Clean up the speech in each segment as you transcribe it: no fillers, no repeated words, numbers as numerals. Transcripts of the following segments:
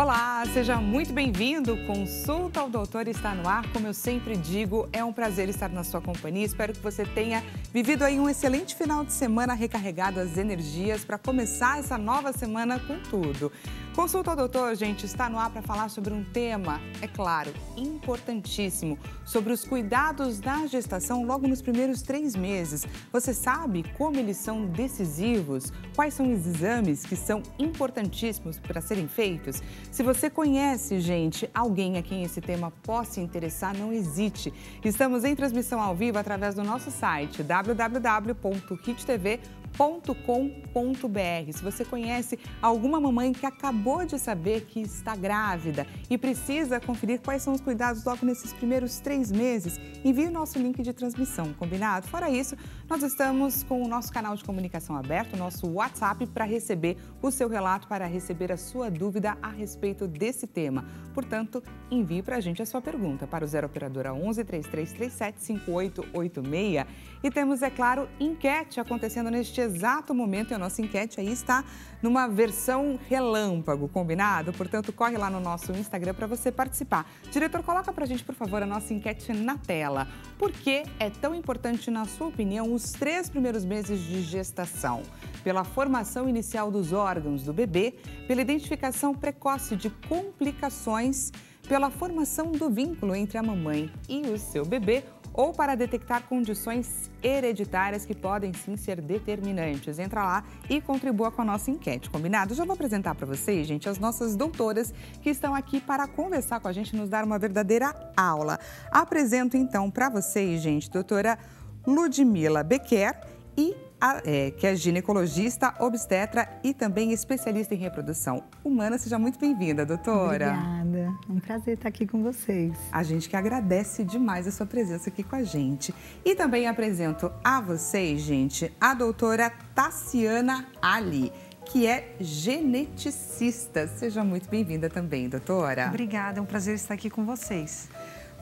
Olá, seja muito bem-vindo. Consulta ao Doutor está no ar. Como eu sempre digo, é um prazer estar na sua companhia. Espero que você tenha vivido aí um excelente final de semana, recarregado as energias para começar essa nova semana com tudo. Consulta ao Doutor, gente, está no ar para falar sobre um tema, é claro, importantíssimo, sobre os cuidados da gestação logo nos primeiros 3 meses. Você sabe como eles são decisivos? Quais são os exames que são importantíssimos para serem feitos? Se você conhece, gente, alguém a quem esse tema possa interessar, não hesite. Estamos em transmissão ao vivo através do nosso site www.hittv.com.br. Se você conhece alguma mamãe que acabou de saber que está grávida e precisa conferir quais são os cuidados logo nesses primeiros 3 meses, envie o nosso link de transmissão, combinado? Fora isso, nós estamos com o nosso canal de comunicação aberto, o nosso WhatsApp, para receber o seu relato, para receber a sua dúvida a respeito desse tema. Portanto, envie para a gente a sua pergunta para o 0 Operadora 11 3337 5886. E temos, é claro, enquete acontecendo neste exato momento, e a nossa enquete aí está numa versão relâmpago, combinado? Portanto, corre lá no nosso Instagram para você participar. Diretor, coloca pra gente, por favor, a nossa enquete na tela. Por que é tão importante, na sua opinião, os 3 primeiros meses de gestação? Pela formação inicial dos órgãos do bebê, pela identificação precoce de complicações, pela formação do vínculo entre a mamãe e o seu bebê, ou para detectar condições hereditárias que podem sim ser determinantes. Entra lá e contribua com a nossa enquete, combinado? Já vou apresentar para vocês, gente, as nossas doutoras que estão aqui para conversar com a gente e nos dar uma verdadeira aula. Apresento então para vocês, gente, doutora Ludmila Becker, que é ginecologista, obstetra e também especialista em reprodução humana. Seja muito bem-vinda, doutora. Obrigada, é um prazer estar aqui com vocês. A gente que agradece demais a sua presença aqui com a gente. E também apresento a vocês, gente, a doutora Tassiana Ali, que é geneticista. Seja muito bem-vinda também, doutora. Obrigada, é um prazer estar aqui com vocês.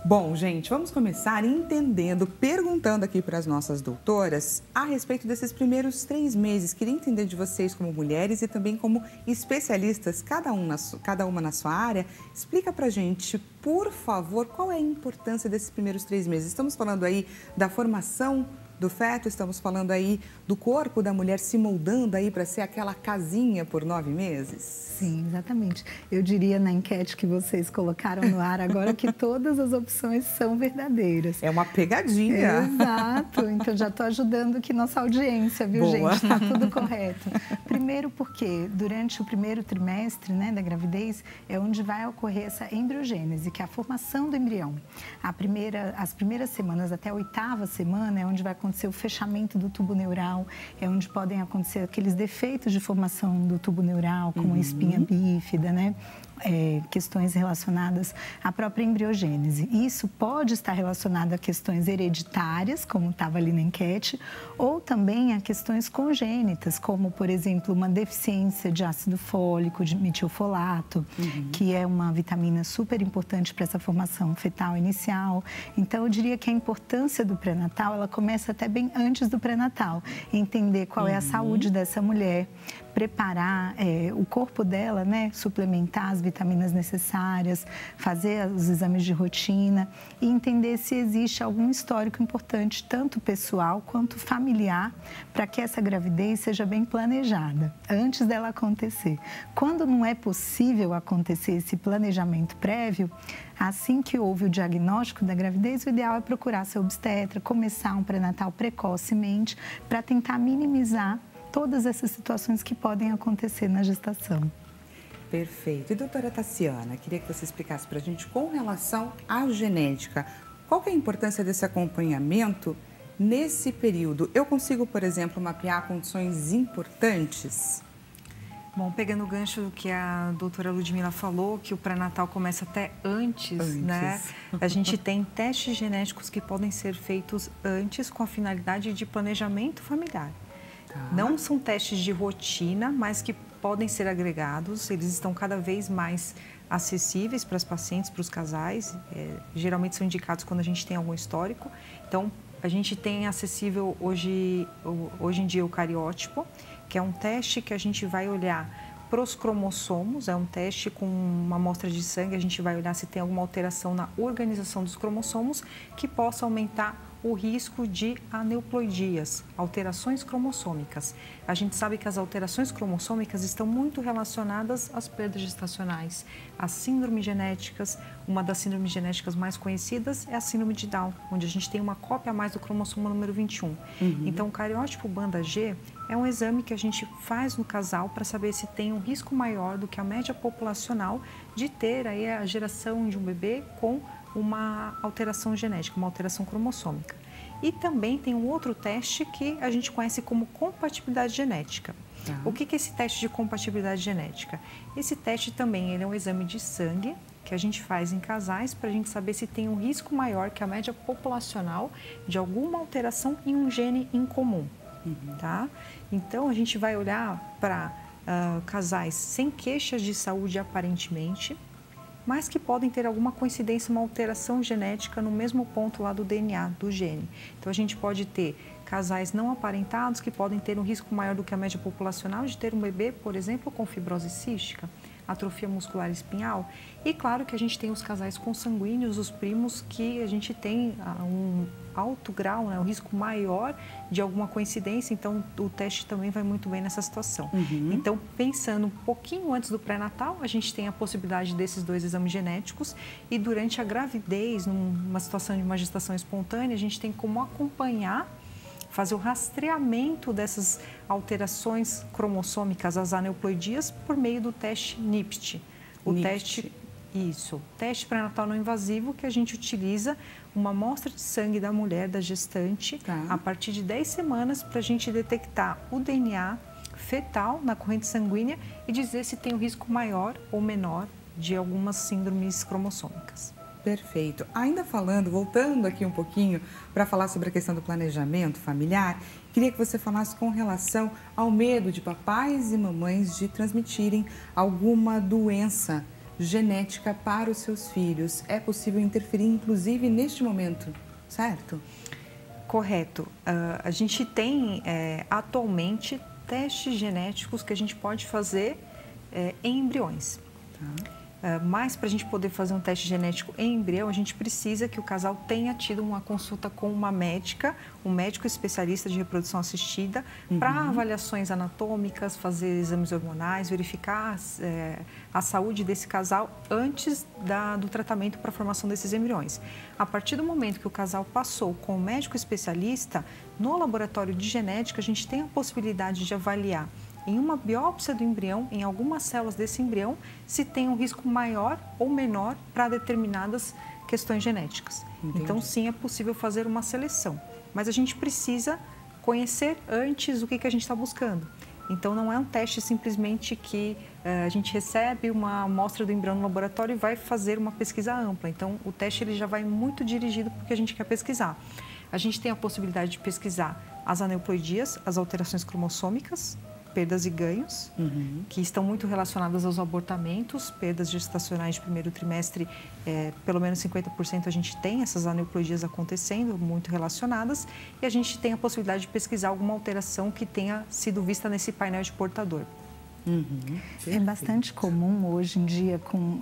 Bom, gente, vamos começar entendendo, perguntando aqui para as nossas doutoras a respeito desses primeiros 3 meses. Queria entender de vocês como mulheres e também como especialistas, cada uma na sua área. Explica para a gente, por favor, qual é a importância desses primeiros 3 meses. Estamos falando aí da formação do feto, estamos falando aí do corpo da mulher se moldando aí para ser aquela casinha por 9 meses? Sim, exatamente. Eu diria na enquete que vocês colocaram no ar agora que todas as opções são verdadeiras. É uma pegadinha. Exato. Então já estou ajudando aqui nossa audiência, viu, Boa. gente? Está tudo correto. Primeiro porque durante o primeiro trimestre, né, da gravidez é onde vai ocorrer essa embriogênese, que é a formação do embrião. As primeiras semanas até a 8ª semana é onde vai acontecer o fechamento do tubo neural, é onde podem acontecer aqueles defeitos de formação do tubo neural, como a espinha bífida, né? Questões relacionadas à própria embriogênese. Isso pode estar relacionado a questões hereditárias, como estava ali na enquete, ou também a questões congênitas, como, por exemplo, uma deficiência de ácido fólico, de metilfolato, que é uma vitamina super importante para essa formação fetal inicial. Então, eu diria que a importância do pré-natal, ela começa até bem antes do pré-natal. Entender qual é a saúde dessa mulher, preparar o corpo dela, né, suplementar as vitaminas necessárias, fazer os exames de rotina e entender se existe algum histórico importante, tanto pessoal quanto familiar, para que essa gravidez seja bem planejada, antes dela acontecer. Quando não é possível acontecer esse planejamento prévio, assim que houve o diagnóstico da gravidez, o ideal é procurar seu obstetra, começar um pré-natal precocemente, para tentar minimizar todas essas situações que podem acontecer na gestação. Perfeito. E doutora Tassiana, queria que você explicasse para a gente com relação à genética. Qual que é a importância desse acompanhamento nesse período? Eu consigo, por exemplo, mapear condições importantes? Bom, pegando o gancho do que a doutora Ludmila falou, que o pré-natal começa até antes, né? A gente tem testes genéticos que podem ser feitos antes com a finalidade de planejamento familiar. Não são testes de rotina, mas que podem ser agregados. Eles estão cada vez mais acessíveis para as pacientes, para os casais. Geralmente são indicados quando a gente tem algum histórico. Então, a gente tem acessível hoje em dia o cariótipo, que é um teste que a gente vai olhar para os cromossomos, é um teste com uma amostra de sangue, a gente vai olhar se tem alguma alteração na organização dos cromossomos que possa aumentar o risco de aneuploidias, alterações cromossômicas. A gente sabe que as alterações cromossômicas estão muito relacionadas às perdas gestacionais, às síndromes genéticas. Uma das síndromes genéticas mais conhecidas é a síndrome de Down, onde a gente tem uma cópia a mais do cromossomo número 21. Então, o cariótipo banda G é um exame que a gente faz no casal para saber se tem um risco maior do que a média populacional de ter aí a geração de um bebê com uma alteração genética, uma alteração cromossômica. E também tem um outro teste que a gente conhece como compatibilidade genética. O que é esse teste de compatibilidade genética? Esse teste também ele é um exame de sangue que a gente faz em casais para a gente saber se tem um risco maior que a média populacional de alguma alteração em um gene em comum. Tá? Então, a gente vai olhar para casais sem queixas de saúde aparentemente, mas que podem ter alguma coincidência, uma alteração genética no mesmo ponto lá do DNA, do gene. Então, a gente pode ter casais não aparentados que podem ter um risco maior do que a média populacional de ter um bebê, por exemplo, com fibrose cística, atrofia muscular espinhal. E claro que a gente tem os casais consanguíneos, os primos, que a gente tem um alto grau, né, um risco maior de alguma coincidência, então o teste também vai muito bem nessa situação. Então, pensando um pouquinho antes do pré-natal, a gente tem a possibilidade desses dois exames genéticos e durante a gravidez, numa situação de uma gestação espontânea, a gente tem como acompanhar, fazer o rastreamento dessas alterações cromossômicas, as aneuploidias, por meio do teste NIPT. Teste pré-natal não invasivo, que a gente utiliza uma amostra de sangue da mulher, da gestante, a partir de 10 semanas, para a gente detectar o DNA fetal na corrente sanguínea e dizer se tem um risco maior ou menor de algumas síndromes cromossômicas. Perfeito. Ainda voltando aqui um pouquinho para falar sobre a questão do planejamento familiar, queria que você falasse com relação ao medo de papais e mamães de transmitirem alguma doença genética para os seus filhos. É possível interferir, inclusive, neste momento, certo? Correto. A gente tem, atualmente, testes genéticos que a gente pode fazer em embriões. Mas para a gente poder fazer um teste genético em embrião, a gente precisa que o casal tenha tido uma consulta com uma médica, um médico especialista de reprodução assistida, para avaliações anatômicas, fazer exames hormonais, verificar a saúde desse casal antes do tratamento para a formação desses embriões. A partir do momento que o casal passou com o médico especialista, no laboratório de genética, a gente tem a possibilidade de avaliar em uma biópsia do embrião, em algumas células desse embrião, se tem um risco maior ou menor para determinadas questões genéticas. Entendi. Então, sim, é possível fazer uma seleção. Mas a gente precisa conhecer antes o que a gente está buscando. Então, não é um teste simplesmente que a gente recebe uma amostra do embrião no laboratório e vai fazer uma pesquisa ampla. Então, o teste ele já vai muito dirigido para o que a gente quer pesquisar. A gente tem a possibilidade de pesquisar as aneuploidias, as alterações cromossômicas, perdas e ganhos, que estão muito relacionadas aos abortamentos, perdas gestacionais de primeiro trimestre, pelo menos 50% a gente tem essas aneuploidias acontecendo, muito relacionadas, e a gente tem a possibilidade de pesquisar alguma alteração que tenha sido vista nesse painel de portador. É bastante comum hoje em dia com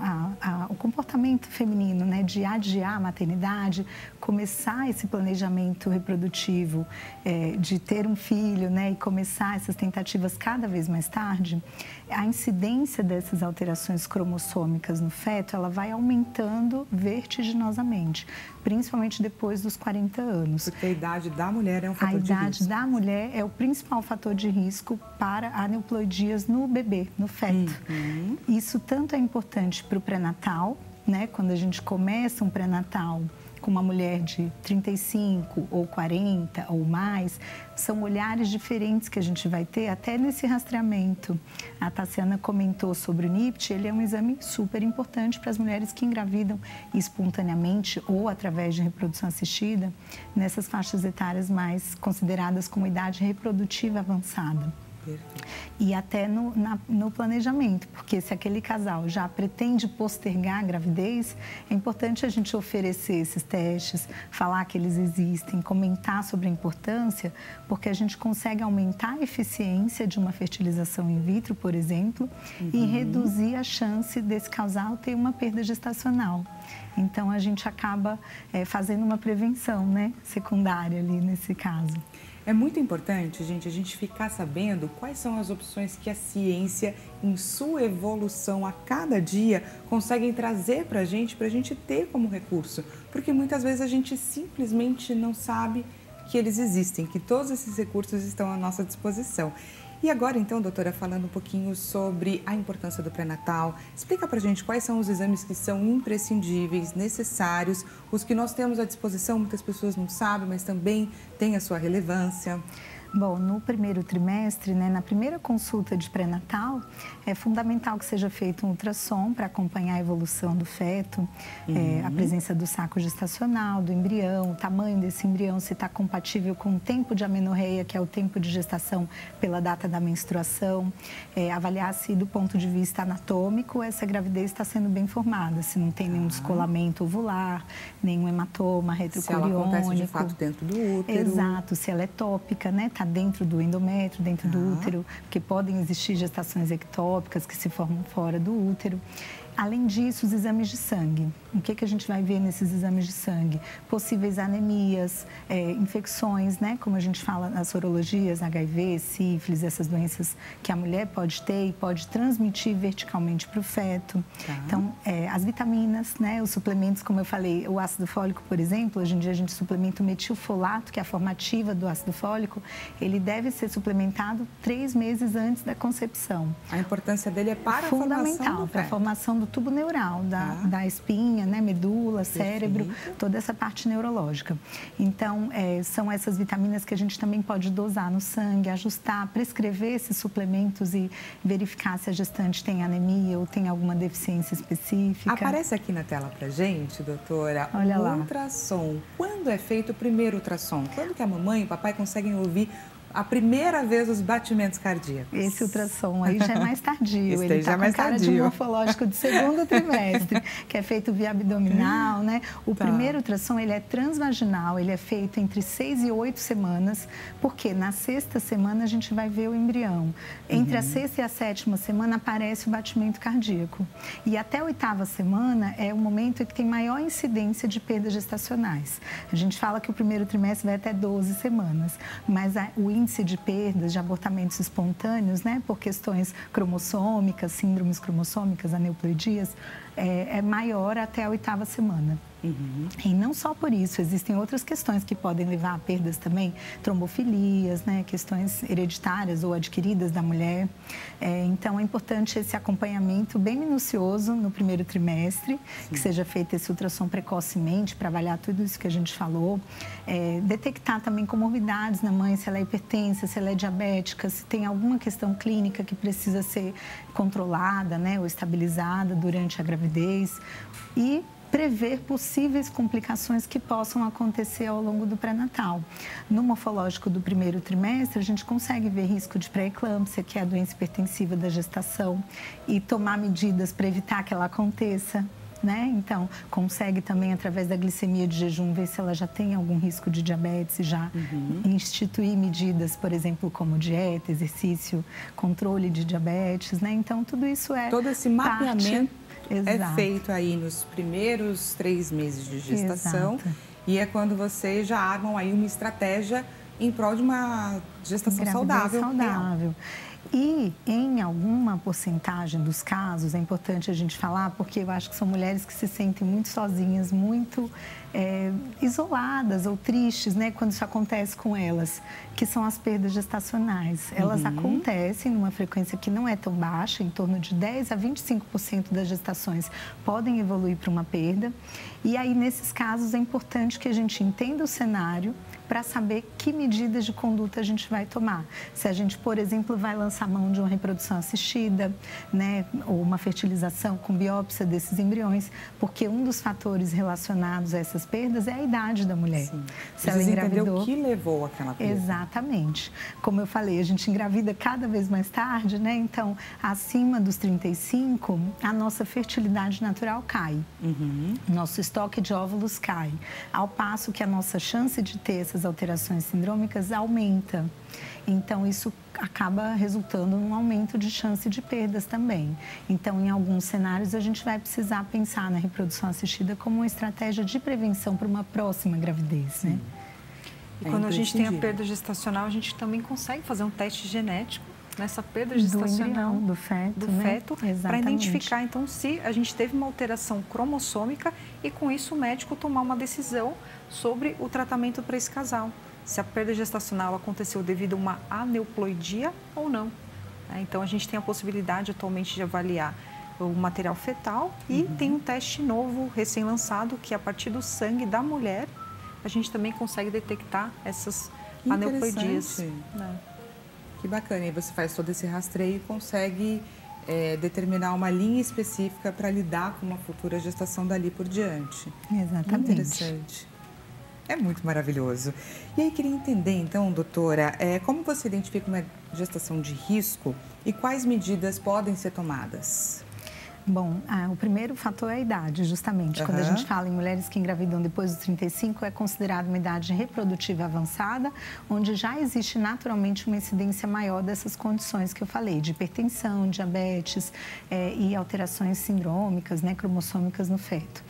o comportamento feminino, né, de adiar a maternidade, começar esse planejamento reprodutivo, de ter um filho, né, e começar essas tentativas cada vez mais tarde. A incidência dessas alterações cromossômicas no feto, ela vai aumentando vertiginosamente, principalmente depois dos 40 anos. Porque a idade da mulher é um fator de risco. A idade da mulher é o principal fator de risco para aneuploidias no bebê, no feto. Isso tanto é importante para o pré-natal, né? Quando a gente começa um pré-natal com uma mulher de 35 ou 40 ou mais, são olhares diferentes que a gente vai ter até nesse rastreamento. A Tassiana comentou sobre o NIPT, ele é um exame super importante para as mulheres que engravidam espontaneamente ou através de reprodução assistida, nessas faixas etárias mais consideradas como idade reprodutiva avançada. e até no planejamento, porque se aquele casal já pretende postergar a gravidez, é importante a gente oferecer esses testes, falar que eles existem, comentar sobre a importância, porque a gente consegue aumentar a eficiência de uma fertilização in vitro, por exemplo, e reduzir a chance desse casal ter uma perda gestacional. Então, a gente acaba fazendo uma prevenção, né, secundária ali nesse caso. É muito importante, gente, a gente ficar sabendo quais são as opções que a ciência, em sua evolução a cada dia, conseguem trazer para a gente ter como recurso. Porque muitas vezes a gente simplesmente não sabe que eles existem, que todos esses recursos estão à nossa disposição. E agora, então, doutora, falando um pouquinho sobre a importância do pré-natal, explica pra gente quais são os exames que são imprescindíveis, necessários, os que nós temos à disposição, muitas pessoas não sabem, mas também tem a sua relevância. Bom, no primeiro trimestre, né, na primeira consulta de pré-natal, é fundamental que seja feito um ultrassom para acompanhar a evolução do feto, a presença do saco gestacional, do embrião, o tamanho desse embrião, se está compatível com o tempo de amenorreia, que é o tempo de gestação pela data da menstruação, avaliar se do ponto de vista anatômico essa gravidez está sendo bem formada, se não tem nenhum descolamento ovular, nenhum hematoma retrocoriônico. Se ela acontece de fato dentro do útero. Exato, se ela é tópica, né? Está dentro do endométrio, dentro do útero, porque podem existir gestações ectópicas que se formam fora do útero. Além disso, os exames de sangue. O que a gente vai ver nesses exames de sangue? Possíveis anemias, infecções, né? Como a gente fala nas sorologias, HIV, sífilis, essas doenças que a mulher pode ter e pode transmitir verticalmente para o feto. Então, as vitaminas, né? Os suplementos, como eu falei, o ácido fólico, por exemplo, hoje em dia a gente suplementa o metilfolato, que é a forma ativa do ácido fólico, ele deve ser suplementado 3 meses antes da concepção. A importância dele é para a fundamental, para a formação do tubo neural, da espinha, né, medula, cérebro, toda essa parte neurológica. Então, são essas vitaminas que a gente também pode dosar no sangue, ajustar, prescrever esses suplementos e verificar se a gestante tem anemia ou tem alguma deficiência específica. Aparece aqui na tela pra gente, doutora, olha lá. Ultrassom. Quando é feito o primeiro ultrassom? Quando que a mamãe e o papai conseguem ouvir a primeira vez os batimentos cardíacos? Esse ultrassom aí já é mais tardio. Ele está com cara de morfológico de segundo trimestre, que é feito via abdominal, né? O primeiro ultrassom, ele é transvaginal, ele é feito entre 6 e 8 semanas, porque na 6ª semana a gente vai ver o embrião. Entre a 6ª e a 7ª semana aparece o batimento cardíaco. E até a 8ª semana é o momento em que tem maior incidência de perdas gestacionais. A gente fala que o primeiro trimestre vai até 12 semanas, mas o índice de perdas, de abortamentos espontâneos, né, por questões cromossômicas, síndromes cromossômicas, aneuploidias, é maior até a 8ª semana. E não só por isso, existem outras questões que podem levar a perdas também, trombofilias, né, questões hereditárias ou adquiridas da mulher. Então, é importante esse acompanhamento bem minucioso no primeiro trimestre, que seja feito esse ultrassom precocemente para avaliar tudo isso que a gente falou. Detectar também comorbidades na mãe, se ela é hipertensa, se ela é diabética, se tem alguma questão clínica que precisa ser controlada, né, ou estabilizada durante a gravidez. E prever possíveis complicações que possam acontecer ao longo do pré-natal. No morfológico do primeiro trimestre, a gente consegue ver risco de pré-eclâmpsia, que é a doença hipertensiva da gestação, e tomar medidas para evitar que ela aconteça. Né? Então, consegue também, através da glicemia de jejum, ver se ela já tem algum risco de diabetes e já instituir medidas, por exemplo, como dieta, exercício, controle de diabetes, né? Então, tudo isso é todo esse mapeamento é feito aí nos primeiros 3 meses de gestação. E é quando vocês já armam aí uma estratégia em prol de uma gestação saudável. E em alguma porcentagem dos casos, é importante a gente falar, porque eu acho que são mulheres que se sentem muito sozinhas, muito isoladas ou tristes, né, quando isso acontece com elas, que são as perdas gestacionais. Elas acontecem numa frequência que não é tão baixa, em torno de 10 a 25% das gestações podem evoluir para uma perda. E aí, nesses casos, é importante que a gente entenda o cenário, para saber que medidas de conduta a gente vai tomar. Se a gente, por exemplo, vai lançar mão de uma reprodução assistida, né, ou uma fertilização com biópsia desses embriões, porque um dos fatores relacionados a essas perdas é a idade da mulher. Sim. Se ela engravidou, o que levou àquela perda. Exatamente. Como eu falei, a gente engravida cada vez mais tarde, né? Então, acima dos 35, a nossa fertilidade natural cai. Nosso estoque de óvulos cai. Ao passo que a nossa chance de ter essas alterações sindrômicas aumenta. Então, isso acaba resultando num aumento de chance de perdas também. Então, em alguns cenários, a gente vai precisar pensar na reprodução assistida como uma estratégia de prevenção para uma próxima gravidez, né? E quando a gente tem a perda gestacional, a gente também consegue fazer um teste genético nessa perda gestacional do feto, para identificar, então, se a gente teve uma alteração cromossômica e, com isso, o médico tomar uma decisão sobre o tratamento para esse casal. Se a perda gestacional aconteceu devido a uma aneuploidia ou não. Então, a gente tem a possibilidade atualmente de avaliar o material fetal e tem um teste novo, recém-lançado, que a partir do sangue da mulher, a gente também consegue detectar essas aneuploidias. Né? Que bacana, e você faz todo esse rastreio e consegue determinar uma linha específica para lidar com uma futura gestação dali por diante. Exatamente. Interessante. É muito maravilhoso. E aí, queria entender, então, doutora, como você identifica uma gestação de risco e quais medidas podem ser tomadas? Bom, o primeiro fator é a idade, justamente. Quando a gente fala em mulheres que engravidam depois dos 35, é considerada uma idade reprodutiva avançada, onde já existe naturalmente uma incidência maior dessas condições que eu falei, de hipertensão, diabetes e alterações sindrômicas, né, cromossômicas no feto.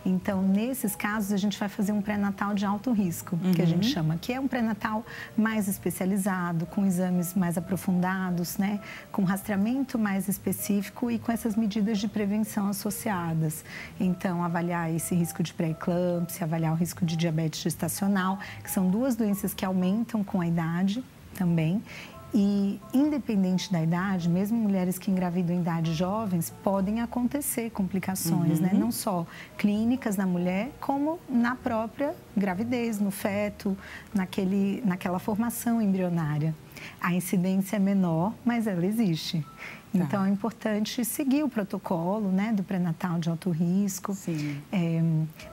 Então, nesses casos, a gente vai fazer um pré-natal de alto risco, que a gente chama, que é um pré-natal mais especializado, com exames mais aprofundados, né, com rastreamento mais específico e com essas medidas de prevenção associadas. Então, avaliar esse risco de pré-eclâmpsia, avaliar o risco de diabetes gestacional, que são duas doenças que aumentam com a idade também. E, independente da idade, mesmo mulheres que engravidam em idades jovens, podem acontecer complicações, né? Não só clínicas na mulher, como na própria gravidez, no feto, naquela formação embrionária. A incidência é menor, mas ela existe. Então, é importante seguir o protocolo, né, do pré-natal de alto risco. Sim.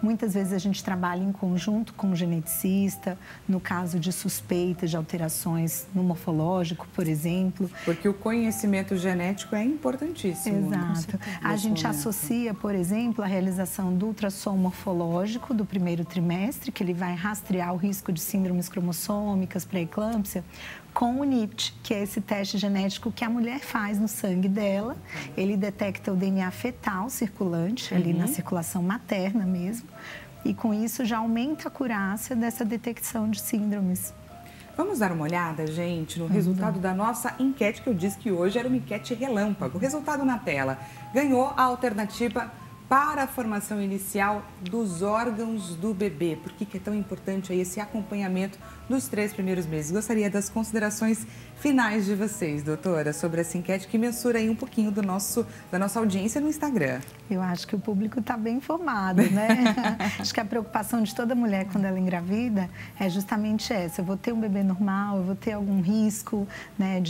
Muitas vezes a gente trabalha em conjunto com o geneticista, no caso de suspeita de alterações no morfológico, por exemplo. Porque o conhecimento genético é importantíssimo. Exato. A gente associa, por exemplo, a realização do ultrassom morfológico do primeiro trimestre, que ele vai rastrear o risco de síndromes cromossômicas, pré-eclâmpsia, com o NIPT, que é esse teste genético que a mulher faz no sangue dela. Ele detecta o DNA fetal circulante, ali na circulação materna mesmo, e com isso já aumenta a acurácia dessa detecção de síndromes. Vamos dar uma olhada, gente, no resultado da nossa enquete, que eu disse que hoje era uma enquete relâmpago. O resultado na tela. Ganhou a alternativa para a formação inicial dos órgãos do bebê. Por que é tão importante aí esse acompanhamento dos 3 primeiros meses? Gostaria das considerações finais de vocês, doutora, sobre essa enquete que mensura aí um pouquinho da nossa audiência no Instagram. Eu acho que o público está bem informado, né? Acho que a preocupação de toda mulher quando ela engravida é justamente essa. Eu vou ter um bebê normal, eu vou ter algum risco, né?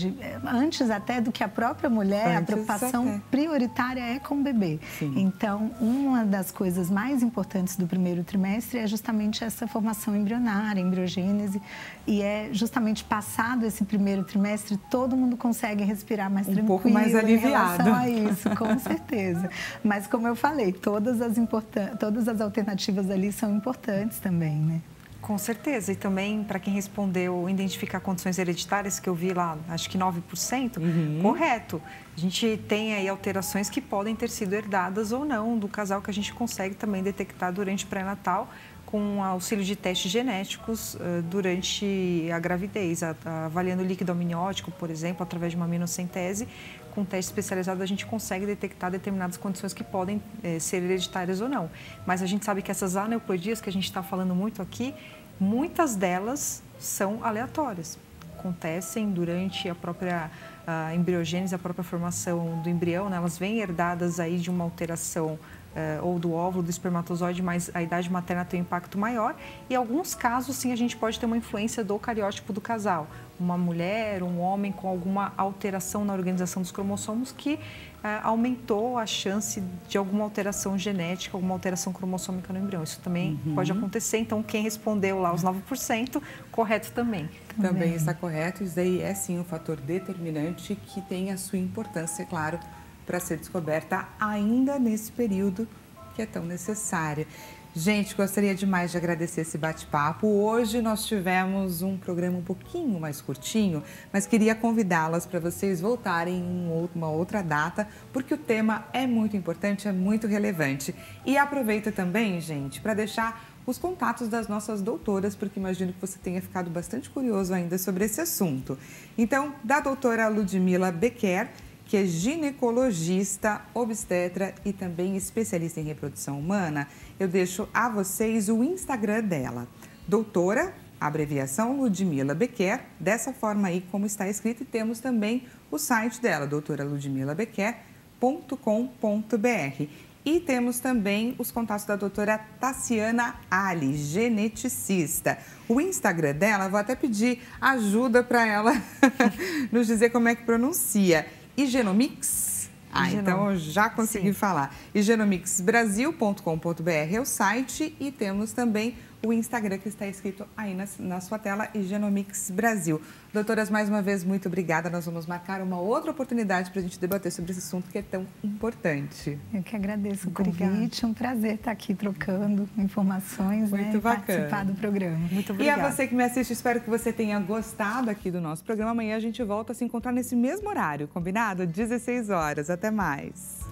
Antes até do que a própria mulher, a preocupação prioritária é com o bebê. Sim. Então, uma das coisas mais importantes do primeiro trimestre é justamente essa formação embrionária, embriogênese, e é justamente passado esse primeiro trimestre, todo mundo consegue respirar mais tranquilo, pouco mais aliviado em relação a isso, com certeza. Mas, como eu falei, todas as alternativas ali são importantes também, né? Com certeza. E também, para quem respondeu, identificar condições hereditárias, que eu vi lá, acho que 9%, correto. A gente tem aí alterações que podem ter sido herdadas ou não do casal, que a gente consegue também detectar durante o pré-natal, com auxílio de testes genéticos durante a gravidez, avaliando o líquido amniótico, por exemplo, através de uma aminocentese. Com um teste especializado, a gente consegue detectar determinadas condições que podem ser hereditárias ou não. Mas a gente sabe que essas aneuploidias que a gente está falando muito aqui, muitas delas são aleatórias. Acontecem durante a própria embriogênese, a própria formação do embrião, né? Elas vêm herdadas aí de uma alteração ou do óvulo, do espermatozoide, mas a idade materna tem um impacto maior. E em alguns casos, sim, a gente pode ter uma influência do cariótipo do casal. Uma mulher, um homem com alguma alteração na organização dos cromossomos que aumentou a chance de alguma alteração genética, alguma alteração cromossômica no embrião. Isso também pode acontecer. Então, quem respondeu lá os 9%, correto também. Também está correto. Isso daí é, sim, um fator determinante que tem a sua importância, é claro, para ser descoberta ainda nesse período que é tão necessário. Gente, gostaria demais de agradecer esse bate-papo. Hoje nós tivemos um programa um pouquinho mais curtinho, mas queria convidá-las para vocês voltarem em uma outra data, porque o tema é muito importante, é muito relevante. E aproveita também, gente, para deixar os contatos das nossas doutoras, porque imagino que você tenha ficado bastante curioso ainda sobre esse assunto. Então, da doutora Ludmila Becker, que é ginecologista, obstetra e também especialista em reprodução humana, eu deixo a vocês o Instagram dela, doutora, abreviação Ludmila Becker, dessa forma aí como está escrito, e temos também o site dela, doutoraludmilabecker.com.br. E temos também os contatos da doutora Tassiana Ali, geneticista. O Instagram dela, vou até pedir ajuda para ela nos dizer como é que pronuncia. Genomics? Então eu já consegui falar. Genomicsbrasil.com.br é o site e temos também o Instagram que está escrito aí na sua tela, Genomics Brasil. Doutoras, mais uma vez, muito obrigada. Nós vamos marcar uma outra oportunidade para a gente debater sobre esse assunto que é tão importante. Eu que agradeço o convite. É um prazer estar aqui trocando informações, muito bacana. Participar do programa. Muito obrigada. E a você que me assiste, espero que você tenha gostado aqui do nosso programa. Amanhã a gente volta a se encontrar nesse mesmo horário, combinado? 16 horas. Até mais.